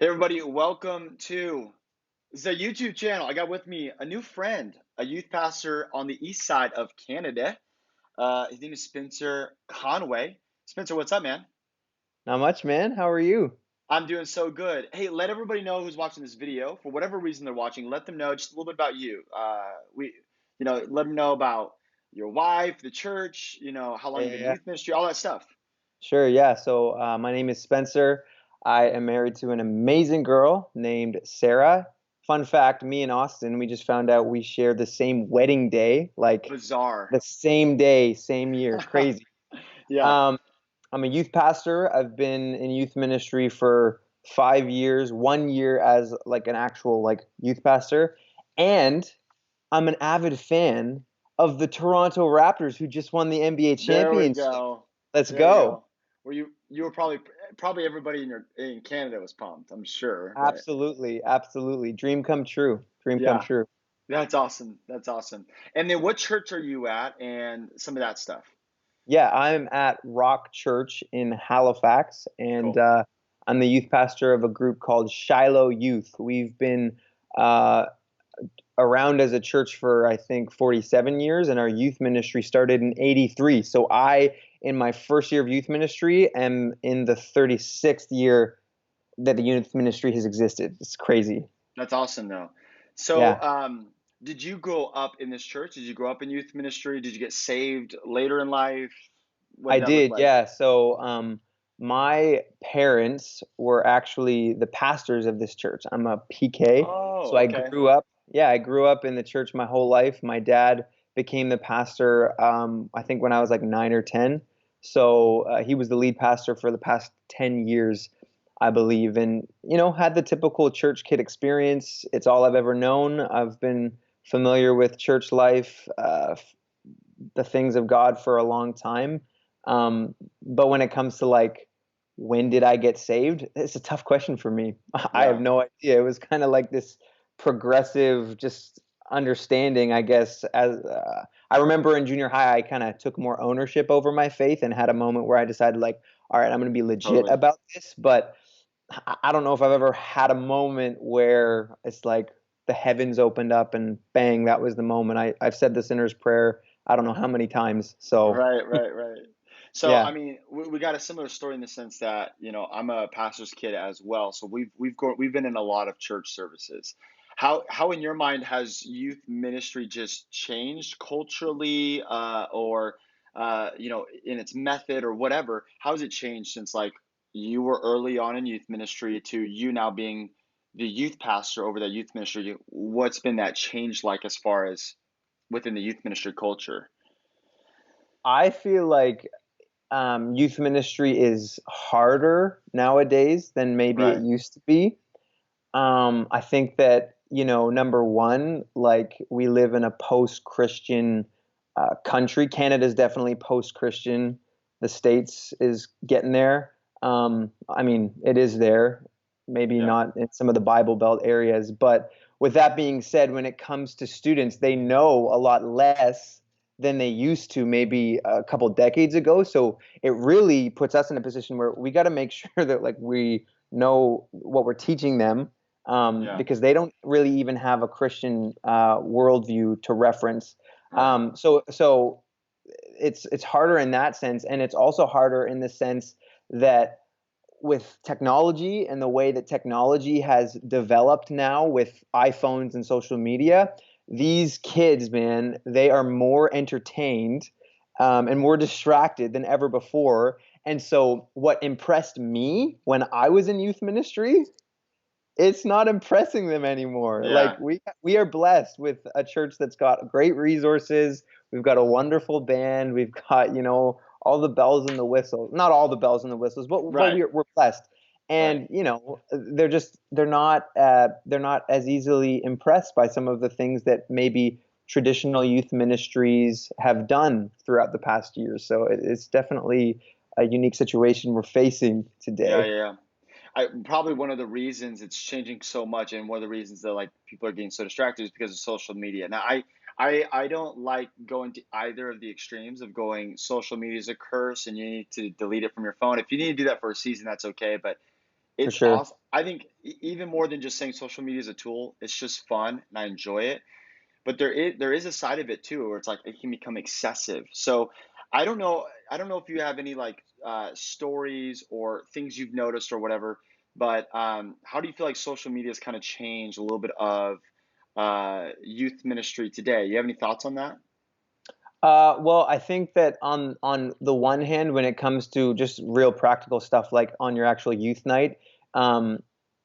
Hey everybody, welcome to the YouTube channel. I got with me a new friend, a youth pastor on the east side of Canada. His name is Spencer Conway. Spencer, what's up, man? Not much, man. How are you? I'm doing so good. Hey, let everybody know who's watching this video. For whatever reason they're watching, let them know just a little bit about you. Let them know about your wife, the church, how long Yeah, you've yeah, been in yeah. youth ministry, all that stuff. Sure, yeah. So my name is Spencer. I am married to an amazing girl named Sarah. Fun fact, me and Austin, we just found out we share the same wedding day, like Bizarre. the same day, same year. Crazy. Yeah. Um, I'm a youth pastor. I've been in youth ministry for 5 years, 1 year as like an actual like youth pastor, and I'm an avid fan of the Toronto Raptors who just won the NBA There we championship. go. Let's There we go. go. Well, you were probably everybody in Canada was pumped, I'm sure. But Absolutely, absolutely. Dream come true. Dream come yeah, true. that's awesome. That's awesome. And then what church are you at and some of that stuff? Yeah, I'm at Rock Church in Halifax, and Cool. I'm the youth pastor of a group called Shiloh Youth. We've been uh, around as a church for, I think, 47 years, and our youth ministry started in 83. So in my first year of youth ministry, am in the 36th year that the youth ministry has existed. It's crazy. That's awesome though. So, Yeah. did you grow up in this church? Did you grow up in youth ministry? Did you get saved later in life? What I did that look did, like? yeah. So, my parents were actually the pastors of this church. I'm a PK, so Oh, okay. I grew up in the church my whole life. My dad became the pastor, I think when I was like 9 or 10. So he was the lead pastor for the past 10 years, I believe, and had the typical church kid experience. It's all I've ever known. I've been familiar with church life, the things of God for a long time. But when it comes to like, when did I get saved? It's a tough question for me. I have Yeah. no idea. It was kind of like this progressive, just understanding, I guess. As I remember in junior high, I kind of took more ownership over my faith and had a moment where I decided, like, all right, I'm going to be legit Totally. about this. But I don't know if I've ever had a moment where it's like the heavens opened up and bang, that was the moment. I've said the sinner's prayer I don't know how many times. So Right, right, right. So, yeah, I mean, we got a similar story in the sense that, I'm a pastor's kid as well. So we've been in a lot of church services. How in your mind has youth ministry just changed culturally, or in its method or whatever? How has it changed since like you were early on in youth ministry to you now being the youth pastor over that youth ministry? What's been that change like as far as within the youth ministry culture? I feel like youth ministry is harder nowadays than maybe it Right. used to be. I think that, number one, like we live in a post-Christian country. Canada's definitely post-Christian. The States is getting there. I mean, it is there, maybe Yeah. not in some of the Bible Belt areas. But with that being said, when it comes to students, they know a lot less than they used to maybe a couple decades ago. So it really puts us in a position where we got to make sure that like we know what we're teaching them, Yeah. because they don't really even have a Christian worldview to reference. Right. So it's harder in that sense, and it's also harder in the sense that with technology and the way that technology has developed now with iPhones and social media, these kids, man, they are more entertained and more distracted than ever before. And so, what impressed me when I was in youth ministry, it's not impressing them anymore. Like Yeah. we are blessed with a church that's got great resources. We've got a wonderful band. We've got, all the bells and the whistles. Not all the bells and the whistles, but Right. we're blessed. Right. And, they're not as easily impressed by some of the things that maybe traditional youth ministries have done throughout the past years. So it's definitely a unique situation we're facing Yeah. today. Yeah. Yeah. I probably one of the reasons it's changing so much, and one of the reasons that like people are getting so distracted is because of social media. Now, I don't like going to either of the extremes of going social media is a curse and you need to delete it from your phone. If you need to do that for a season, that's okay. But for It's sure. awesome. I think even more than just saying social media is a tool, it's just fun and I enjoy it. But there is a side of it too where it's like it can become excessive. So I don't know if you have any like stories or things you've noticed or whatever, but how do you feel like social media has kind of changed a little bit of youth ministry today? You have any thoughts on that? Well, I think that on the one hand, when it comes to just real practical stuff like on your actual youth night, um,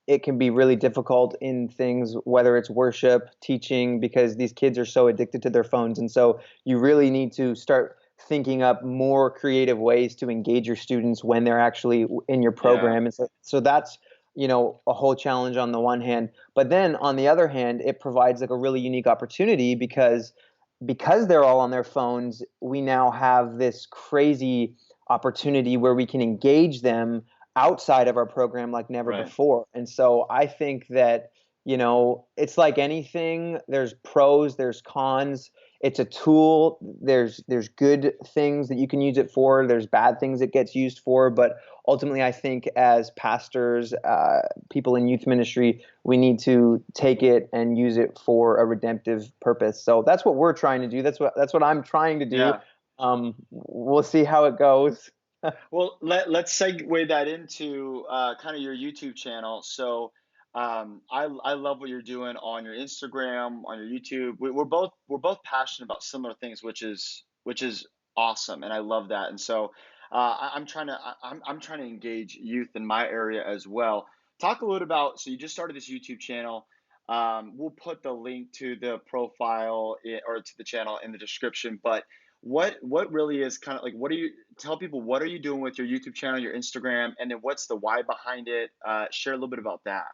it can be really difficult in things, whether it's worship, teaching, because these kids are so addicted to their phones, and so you really need to start thinking up more creative ways to engage your students when they're actually in your Yeah, program. And so that's, a whole challenge on the one hand. But then on the other hand, it provides like a really unique opportunity because they're all on their phones, we now have this crazy opportunity where we can engage them outside of our program like never right. before. And so I think that, it's like anything, there's pros, there's cons. It's a tool. There's good things that you can use it for. There's bad things it gets used for. But ultimately, I think as pastors, people in youth ministry, we need to take it and use it for a redemptive purpose. So that's what we're trying to do. That's what I'm trying to do. Yeah. We'll see how it goes. Well, let's segue that into kind of your YouTube channel. So, I love what you're doing on your Instagram, on your YouTube. We're both passionate about similar things, which is awesome, and I love that. And so, I'm trying to engage youth in my area as well. Talk a little about. So you just started this YouTube channel. We'll put the link to the profile or to the channel in the description, but what really is kind of like what are you tell people what are you doing with your YouTube channel, your Instagram, and then what's the why behind it? Share a little bit about that.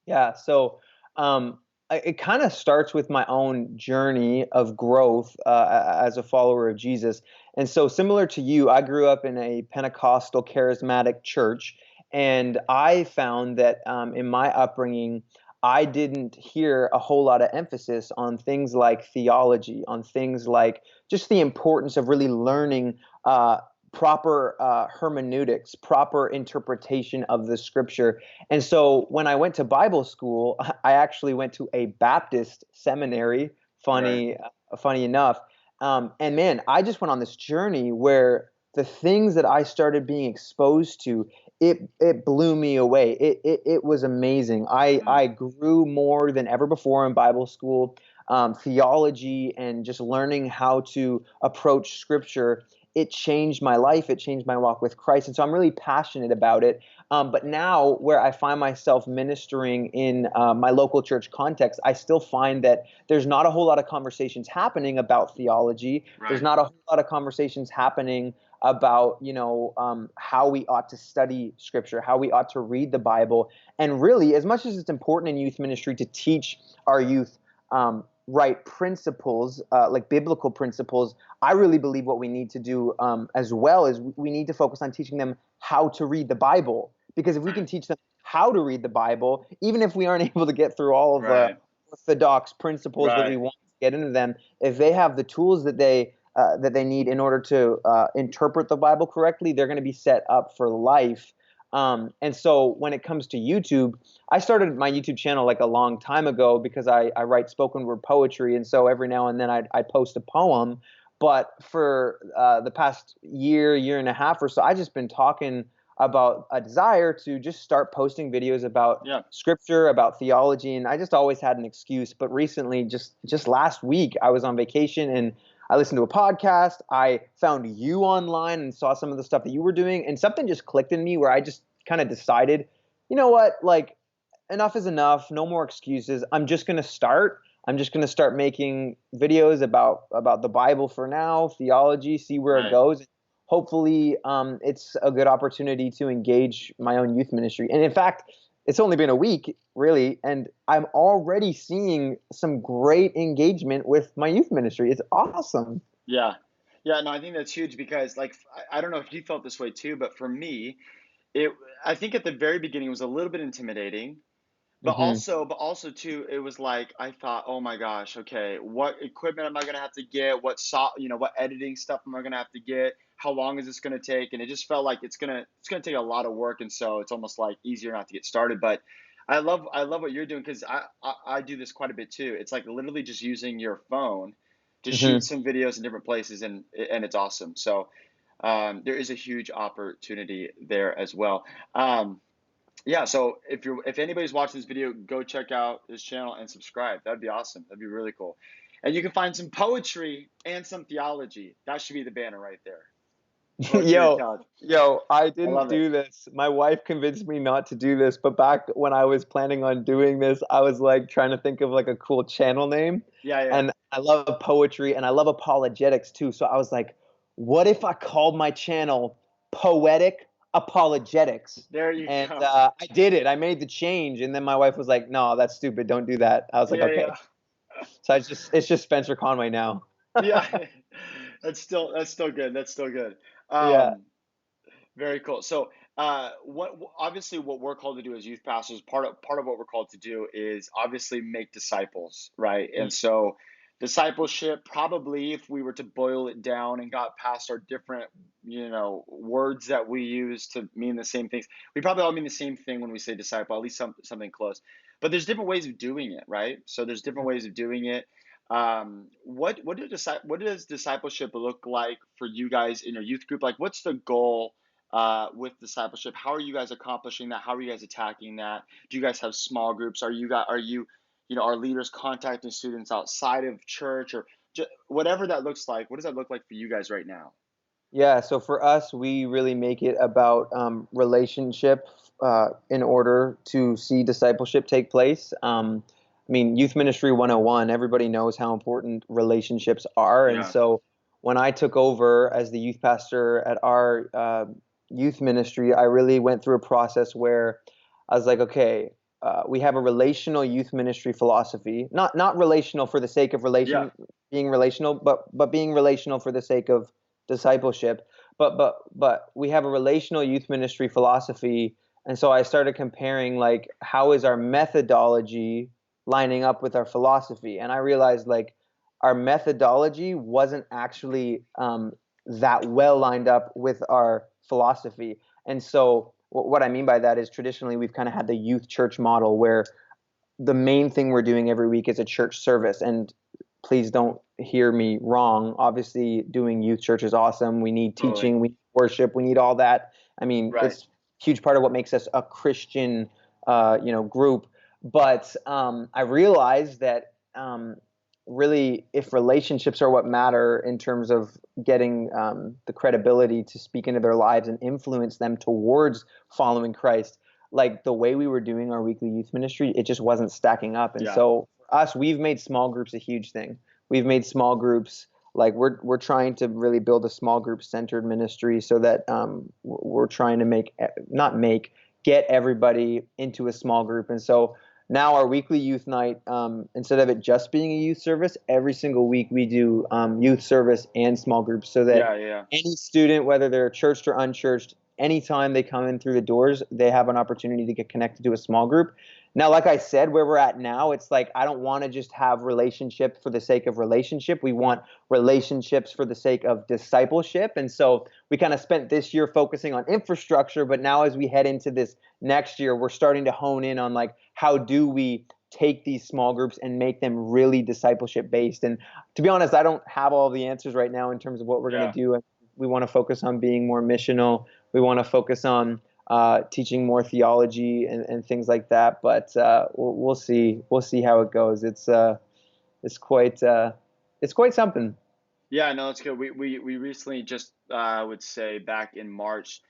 Yeah. So um, it kind of starts with my own journey of growth as a follower of Jesus. And so, similar to you, I grew up in a Pentecostal charismatic church. And I found that in my upbringing, I didn't hear a whole lot of emphasis on things like theology, on things like just the importance of really learning proper hermeneutics, proper interpretation of the scripture. And so when I went to Bible school, I actually went to a Baptist seminary. Right. Funny enough. And man, I just went on this journey where the things that I started being exposed to, it blew me away. It was amazing. Mm, I grew more than ever before in Bible school. Theology and just learning how to approach Scripture. It changed my life. It changed my walk with Christ, and so I'm really passionate about it. But now, where I find myself ministering in my local church context, I still find that there's not a whole lot of conversations happening about theology. There's right. not a whole lot of conversations happening about, how we ought to study Scripture, how we ought to read the Bible, and really, as much as it's important in youth ministry to teach our youth right principles, like biblical principles, I really believe what we need to do as well is we need to focus on teaching them how to read the Bible. Because if we can Right. teach them how to read the Bible, even if we aren't able to get through all of the Right. orthodox principles that we Right. want to get into them, if they have the tools that they need in order to interpret the Bible correctly, they're going to be set up for life. And so when it comes to YouTube, I started my YouTube channel like a long time ago because I write spoken word poetry, and so every now and then I post a poem. But for the past year and a half or so, I just been talking about a desire to just start posting videos about Yeah. scripture, about theology, and I just always had an excuse. But recently, just last week, I was on vacation and I listened to a podcast. I found you online and saw some of the stuff that you were doing, and something just clicked in me where I just kind of decided, you know what, like enough is enough. No more excuses. I'm just gonna start. I'm just gonna start making videos about the Bible for now, theology, see where it Right. goes. Hopefully, it's a good opportunity to engage my own youth ministry. And in fact, it's only been a week, really, and I'm already seeing some great engagement with my youth ministry. It's awesome. Yeah. Yeah. No, I think that's huge because like I don't know if you felt this way too, but for me, it I think at the very beginning it was a little bit intimidating. Hmm. But also too, it was like I thought, oh my gosh, okay, what equipment am I gonna have to get? What editing stuff am I gonna have to get? How long is this gonna take? And it just felt like it's gonna take a lot of work, and so it's almost like easier not to get started. But I love what you're doing because I do this quite a bit too. It's like literally just using your phone to shoot Hmm. some videos in different places, and it's awesome. So there is a huge opportunity there as well. Um, yeah, so if anybody's watching this video, go check out his channel and subscribe. That'd be awesome. That'd be really cool. And you can find some poetry and some theology. That should be the banner right there. Poetry and Yo, theology. I I didn't love it. do this. My wife convinced me not to do this, but back when I was planning on doing this, I was like trying to think of like a cool channel name. Yeah, yeah. And I love poetry and I love apologetics too. So I was like, what if I called my channel Poetic Apologetics? There you And go. I did it. I made the change, and then my wife was like, "No, that's stupid. Don't do that." I was like, Yeah, "Okay." yeah. So it's just Spencer Conway now. Yeah. That's still good. That's still good. Yeah. Um, Very cool. So, obviously what we're called to do as youth pastors, part of what we're called to do is obviously make disciples, right? Mm. And so, discipleship, probably if we were to boil it down and got past our different, words that we use to mean the same things, we probably all mean the same thing when we say disciple, at least something close. But there's different ways of doing it, right? So there's different ways of doing it. What does discipleship look like for you guys in your youth group? Like, what's the goal? With discipleship? How are you guys accomplishing that? How are you guys attacking that? Do you guys have small groups? Are leaders contacting students outside of church or whatever that looks like? What does that look like for you guys right now? Yeah, so for us, we really make it about relationship in order to see discipleship take place. I mean, youth ministry 101, everybody knows how important relationships are. And Yeah, so when I took over as the youth pastor at our youth ministry, I really went through a process where I was like, okay, we have a relational youth ministry philosophy, not relational for the sake of yeah, being relational, but being relational for the sake of discipleship. But we have a relational youth ministry philosophy, and so I started comparing like how is our methodology lining up with our philosophy, and I realized like our methodology wasn't actually that well lined up with our philosophy. And so what I mean by that is traditionally we've kind of had the youth church model where the main thing we're doing every week is a church service. And please don't hear me wrong. Obviously, doing youth church is awesome. We need totally. teaching, we need worship, we need all that. I mean, Right. it's a huge part of what makes us a Christian, group. But I realized that really, if relationships are what matter in terms of getting the credibility to speak into their lives and influence them towards following Christ, like the way we were doing our weekly youth ministry, it just wasn't stacking up. And Yeah. so for us, we've made small groups a huge thing. We've made small groups like we're trying to really build a small group centered ministry so that we're trying to not make get everybody into a small group. And so now our weekly youth night, instead of it just being a youth service, every single week we do youth service and small groups so that Yeah, yeah. any student, whether they're churched or unchurched, anytime they come in through the doors, they have an opportunity to get connected to a small group. Now, like I said, where we're at now, it's like I don't want to just have relationship for the sake of relationship. We want relationships for the sake of discipleship. And so we kind of spent this year focusing on infrastructure, but now as we head into this next year, we're starting to hone in on like how do we take these small groups and make them really discipleship based. And to be honest, I don't have all the answers right now in terms of what we're going to Yeah. do. We want to focus on being more missional. We want to focus on teaching more theology and things like that. But we'll see. We'll see how it goes. It's quite it's quite something. Yeah, no, it's good. We recently just I would say back in March,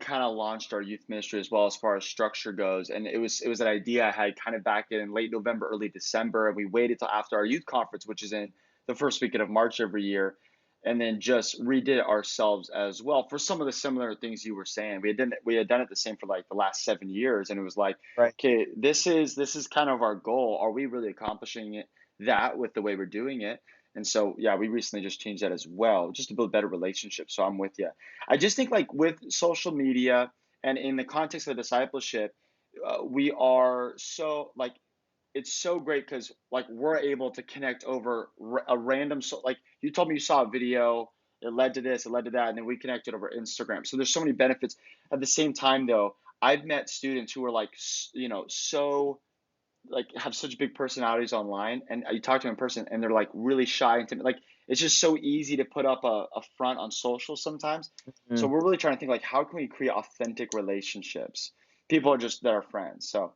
kind of launched our youth ministry as well as far as structure goes. And it was an idea I had kind of back in late November, early December, and we waited till after our youth conference, which is in the first weekend of March every year, and then just redid it ourselves as well for some of the similar things you were saying. We had done it the same for like the last 7 years, and it was like, Right. okay, this is kind of our goal. Are we really accomplishing that with the way we're doing it? And so, yeah, we recently just changed that as well, just to build better relationships. So I'm with you. I just think like with social media and in the context of discipleship, we are so like it's so great because like we're able to connect over a random like you told me you saw a video, it led to this, it led to that, and then we connected over Instagram. So there's so many benefits. At the same time though, I've met students who are like so like have such big personalities online, and you talk to them in person and they're like really shy and timid. Like it's just so easy to put up a front on social sometimes. So Mm. we're really trying to think like how can we create authentic relationships? People are just that are friends. So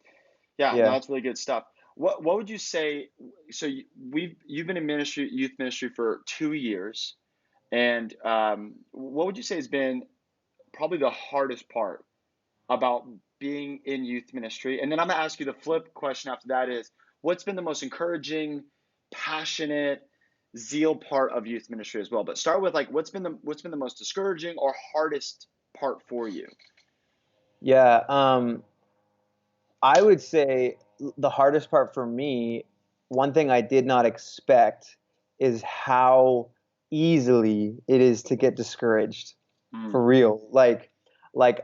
yeah, no, Yeah. that's really good stuff. What would you say? So you've been in ministry, youth ministry for 2 years, and what would you say has been probably the hardest part about being in youth ministry? And then I'm gonna ask you the flip question after that is, what's been the most encouraging, passionate, zeal part of youth ministry as well? But start with like what's been the most discouraging or hardest part for you? Yeah. I would say the hardest part for me, one thing I did not expect is how easily it is to get discouraged. Mm, For real. Like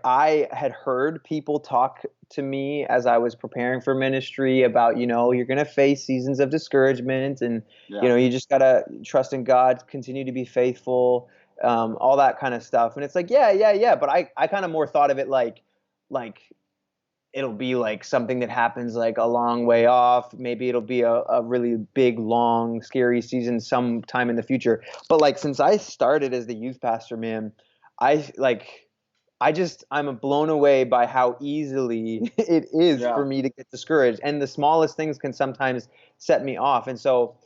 I had heard people talk to me as I was preparing for ministry about, you're going to face seasons of discouragement, and yeah. you just got to trust in God, continue to be faithful, all that kind of stuff. And it's like, yeah, yeah, yeah, but I kind of more thought of it like it'll be like something that happens like a long way off. Maybe it'll be a really big, long, scary season sometime in the future. But like since I started as the youth pastor, man, I like I'm blown away by how easily it is Yeah. for me to get discouraged. And the smallest things can sometimes set me off. And so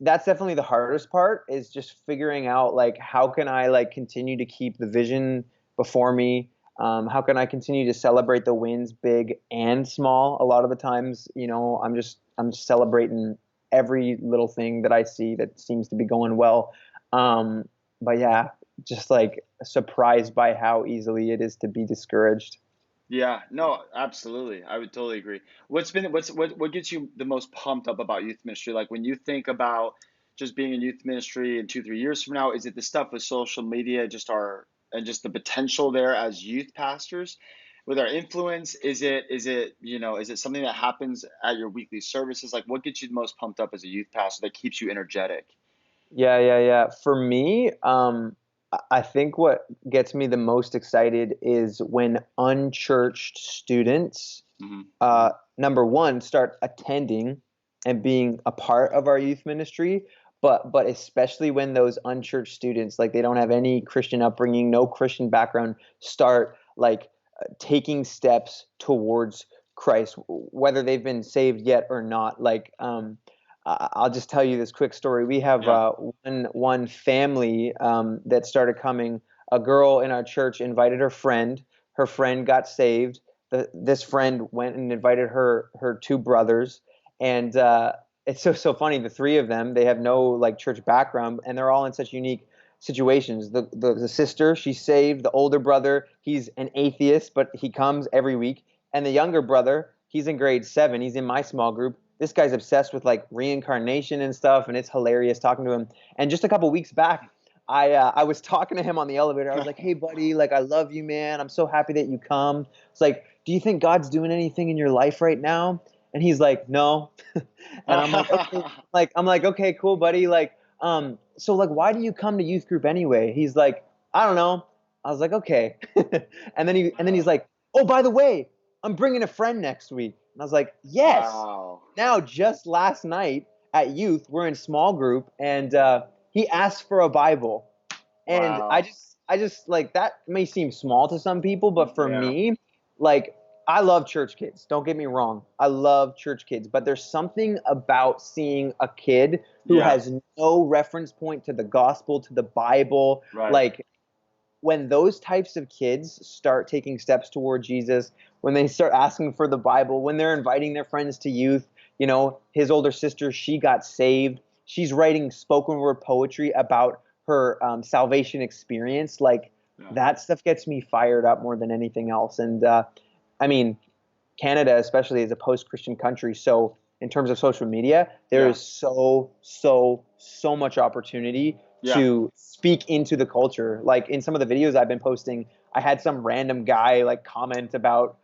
that's definitely the hardest part, is just figuring out like how can I like continue to keep the vision before me. How can I continue to celebrate the wins, big and small? A lot of the times, I'm just celebrating every little thing that I see that seems to be going well. But yeah, just like surprised by how easily it is to be discouraged. Yeah, no, absolutely. I would totally agree. What gets you the most pumped up about youth ministry? Like when you think about just being in youth ministry in 2, 3 years from now, is it the stuff with social media, just our and just the potential there as youth pastors with our influence? Is it something that happens at your weekly services? Like what gets you the most pumped up as a youth pastor that keeps you energetic? Yeah, yeah, yeah. For me, I think what gets me the most excited is when unchurched students, Hmm. number one, start attending and being a part of our youth ministry. But especially when those unchurched students, like they don't have any Christian upbringing, no Christian background, start like taking steps towards Christ, whether they've been saved yet or not. Like, I'll just tell you this quick story. We have Yeah. one family that started coming. A girl in our church invited her friend. Her friend got saved. This friend went and invited her two brothers, and it's so funny. The three of them, they have no like church background, and they're all in such unique situations. The sister, she's saved. The older brother, he's an atheist, but he comes every week. And the younger brother, he's in grade 7. He's in my small group. This guy's obsessed with like reincarnation and stuff, and it's hilarious talking to him. And just a couple weeks back, I was talking to him on the elevator. I was like, "Hey, buddy, like I love you, man. I'm so happy that you come." It's like, "Do you think God's doing anything in your life right now?" And he's like, "No." And I'm like, "Okay." I'm like, "Okay, cool, buddy. Like, so like, why do you come to youth group anyway?" He's like, "I don't know." I was like, "Okay." And then he's like, "Oh, by the way, I'm bringing a friend next week." And I was like, "Yes." Wow. Now, just last night at youth, we're in small group, and he asked for a Bible, and I Wow. just, I just like that may seem small to some people, but for Yeah. me, like I love church kids. Don't get me wrong, I love church kids, but there's something about seeing a kid who Yeah. has no reference point to the gospel, to the Bible, Right. like when those types of kids start taking steps toward Jesus, when they start asking for the Bible, when they're inviting their friends to youth, his older sister, she got saved. She's writing spoken word poetry about her salvation experience. Like Yeah. that stuff gets me fired up more than anything else. And I mean, Canada, especially, is a post-Christian country. So in terms of social media, there Yeah. is so much opportunity Yeah. to speak into the culture. Like in some of the videos I've been posting, I had some random guy like comment about,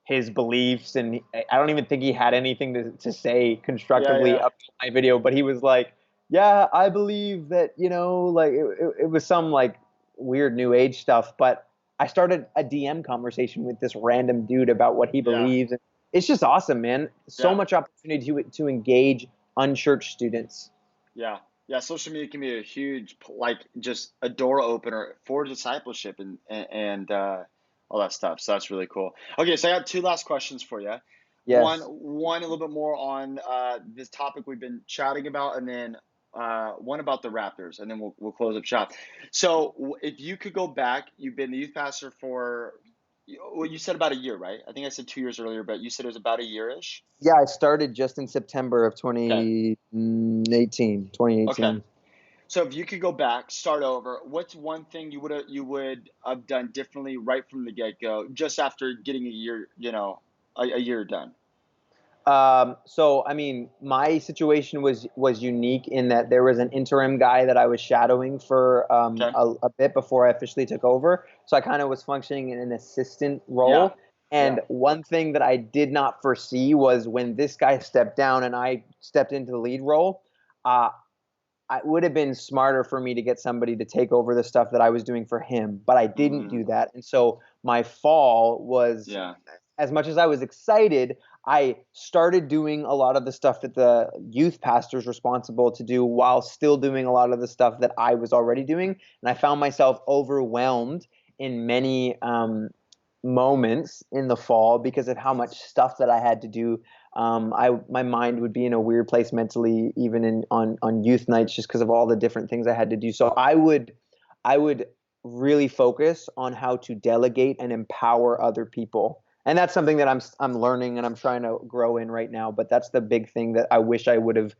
his beliefs, and I don't even think he had anything to say Yeah, constructively yeah, up to my video, but he was like, yeah, I believe that, like it was some like weird new age stuff, but I started a DM conversation with this random dude about what he yeah, believes. And it's just awesome, man. So yeah, much opportunity to engage unchurched students. yeah, yeah. Social media can be a huge, like, just a door opener for discipleship and all that stuff. So that's really cool. Okay, so I got two last questions for you. Yes. One a little bit more on this topic we've been chatting about, and then one about the Raptors, and then we'll close up shop. So if you could go back, you've been the youth pastor for, well, you said about a year, right? I think I said 2 years earlier, but you said it was about a year-ish. Yeah, I started just in September of Okay. 2018, Okay. 2018. So if you could go back, start over, what's one thing you would have done differently right from the get-go, just after getting a year, a year done? So I mean, my situation was unique in that there was an interim guy that I was shadowing for Okay. a bit before I officially took over. So I kind of was functioning in an assistant Yeah. role. Yeah. And one thing that I did not foresee was when this guy stepped down and I stepped into the lead role. Uh, it would have been smarter for me to get somebody to take over the stuff that I was doing for him, but I didn't Mm, do that. And so my fall was, yeah. as much as I was excited, I started doing a lot of the stuff that the youth pastor is responsible to do while still doing a lot of the stuff that I was already doing. And I found myself overwhelmed in many moments in the fall because of how much stuff that I had to do. My mind would be in a weird place mentally, even on youth nights, just because of all the different things I had to do. So I would really focus on how to delegate and empower other people. And that's something that I'm learning and I'm trying to grow in right now. But that's the big thing that I wish I would have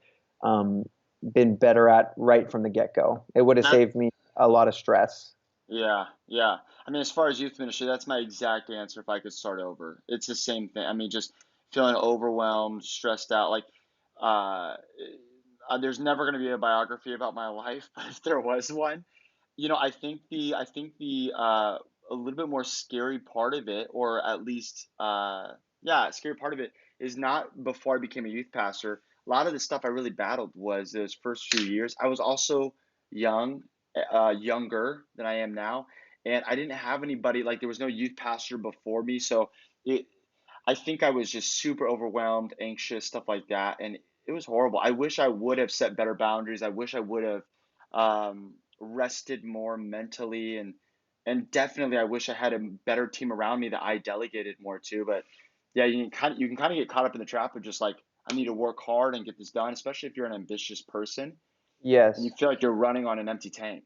um, been better at right from the get go. It would have That, saved me a lot of stress. yeah, yeah. I mean, as far as youth ministry, that's my exact answer if I could start over. It's the same thing. I mean, just feeling overwhelmed, stressed out. Like, uh, there's never going to be a biography about my life, but if there was one, I think the a little bit more scary part of it, or at least yeah, scary part of it is not before I became a youth pastor. A lot of the stuff I really battled was those first few years. I was also young, younger than I am now, and I didn't have anybody, like there was no youth pastor before me, so it I think I was just super overwhelmed, anxious, stuff like that, and it was horrible. I wish I would have set better boundaries. I wish I would have rested more mentally, and definitely I wish I had a better team around me that I delegated more to. But yeah, you can kind of get caught up in the trap of just like, I need to work hard and get this done, especially if you're an ambitious person and you Yes. feel like you're running on an empty tank.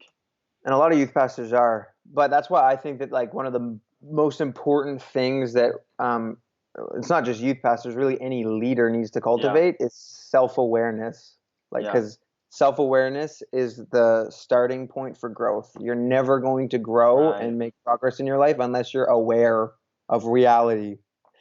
And a lot of youth pastors are, but that's why I think that like one of the most important things that it's not just youth pastors, really any leader needs to Yeah, cultivate is self-awareness. Like, yeah, because self-awareness is the starting point for growth. You're never going to grow right. and make progress in your life unless you're aware of reality.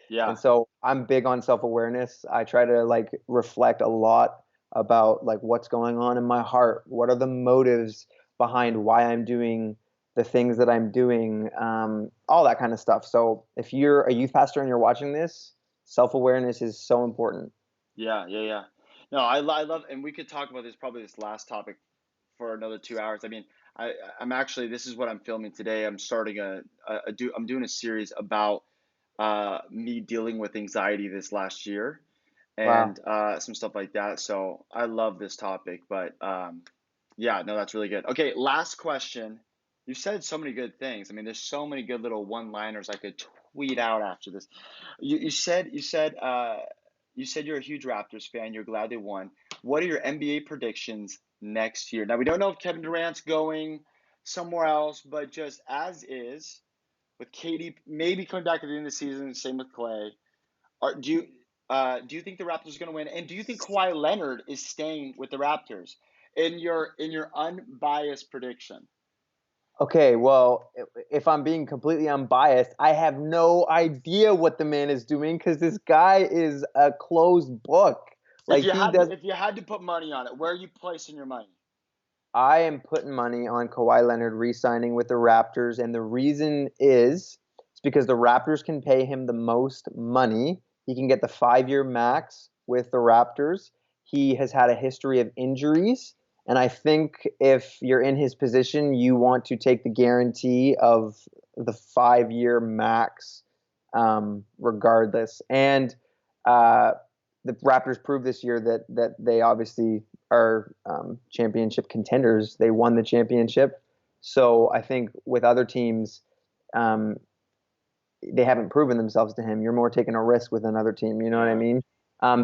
Yeah, And so I'm big on self-awareness. I try to like reflect a lot about like what's going on in my heart. What are the motives behind why I'm doing the things that I'm doing? All that kind of stuff. So if you're a youth pastor and you're watching this, self-awareness is so important. yeah, yeah, yeah. No, I love, and we could talk about this, probably this last topic, for another 2 hours. I mean, I'm actually, this is what I'm filming today. I'm starting I'm doing a series about me dealing with anxiety this last year, Wow. and some stuff like that. So I love this topic, but yeah, no, that's really good. Okay, last question. You said so many good things. I mean, there's so many good little one-liners I could tweet out after this. You said you're a huge Raptors fan. You're glad they won. What are your NBA predictions next year? Now we don't know if Kevin Durant's going somewhere else, but just as is, with KD maybe coming back at the end of the season, same with Clay. Do you think the Raptors are going to win? And do you think Kawhi Leonard is staying with the Raptors? In your unbiased prediction. Okay, well, if I'm being completely unbiased, I have no idea what the man is doing because this guy is a closed book. If Like you he had to, does. if you had to put money on it, where are you placing your money? I am putting money on Kawhi Leonard re-signing with the Raptors, and the reason is It's because the Raptors can pay him the most money. He can get the 5-year max with the Raptors. He has had a history of injuries. And I think if you're in his position, you want to take the guarantee of the 5-year max, regardless. And uh, the Raptors proved this year that they obviously are championship contenders. They won the championship. So I think with other teams, um, they haven't proven themselves to him. You're more taking a risk with another team. You know what I Yeah. mean?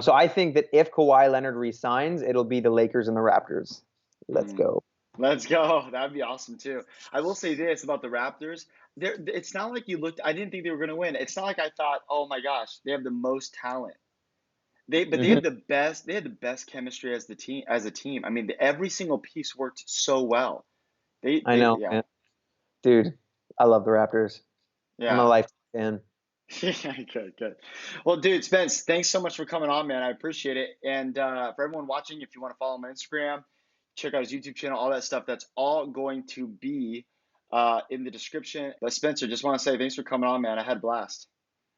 So I think that if Kawhi Leonard resigns, it'll be the Lakers and the Raptors. Let's Mm. go. Let's go. That'd be awesome too. I will say this about the Raptors. It's not like you looked, I didn't think they were going to win. It's not like I thought, oh my gosh, they have the most talent. But they Hmm. had the best chemistry as the team, as a team. I mean, every single piece worked so well. I know, Yeah, man. Dude, I love the Raptors. I'm a yeah. life fan. Yeah, good, good. Well, dude, Spence, thanks so much for coming on, man. I appreciate it. And for everyone watching, if you want to follow him on Instagram, check out his YouTube channel, all that stuff, that's all going to be in the description. But Spencer, just want to say thanks for coming on, man. I had a blast.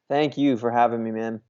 Thank you for having me, man.